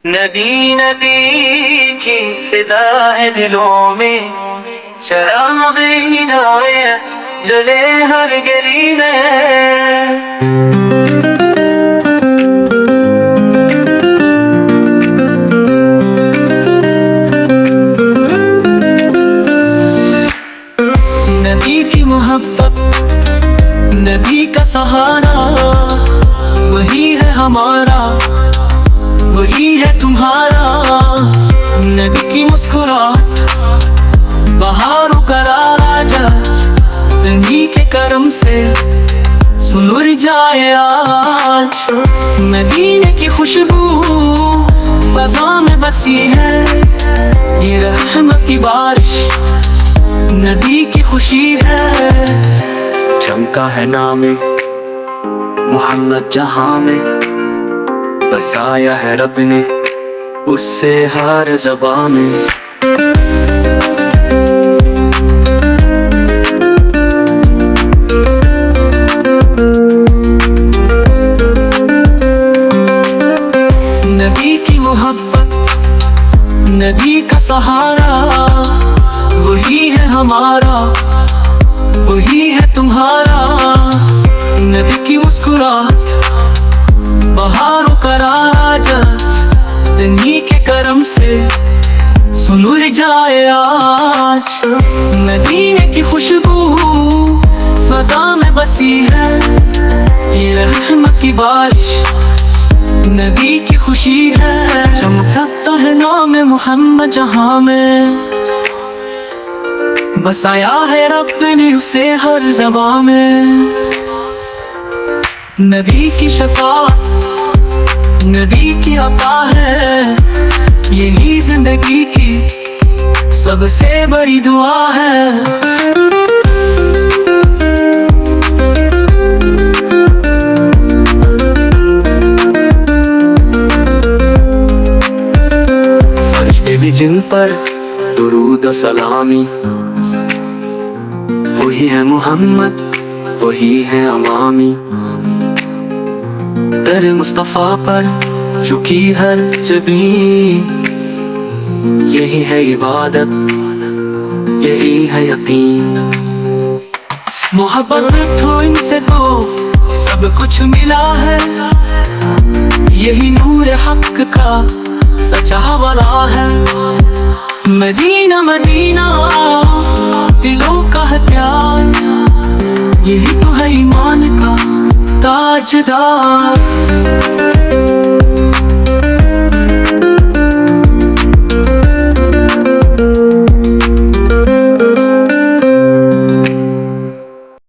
नदी नदी की सदा है दिलों में, शराब हिदायत जले हर गली में। नदी की मोहब्बत, नदी का सहारा, वही है हमारा, वही है तुम्हारा। नदी की मुस्कुराहट, बहारों का राज, नदी के करम से सुलझ जाए आज। मदीने की खुशबू फजा में बसी है, ये रहमत की बारिश नदी की खुशी है। चमका है नामे मोहम्मद जहां में, बसाया है रब ने उससे हर ज़बां में। नदी की मोहब्बत, नदी का सहारा, वही है हमारा, वही है तुम्हारा। नदी की मुस्कुराहट, बहारों का राज, नदी के करम से सुलझ जाए आज। मदीने की खुशबू फजा में बसी है, ये रहमत की बारिश नदी की खुशी है। चमकता है नाम मोहम्मद जहां में, बसाया है रब ने उसे हर ज़बां में। नबी की शफाअत, नबी की अता है, यही जिंदगी की सबसे बड़ी दुआ है। फरिश्ते भी जिन पर दुरूद सलामी, वही है मोहम्मद, वही है अमामी। दर मुस्तफा पर झुकी हर जबीं, यही है इबादत, यही है यकीन। मोहब्बत तो इनसे तो सब कुछ मिला है, यही नूर हक का सच्चा वाला है। मदीना मदीना दिलों का है प्यार, यही तो है ईमान का ताजदार।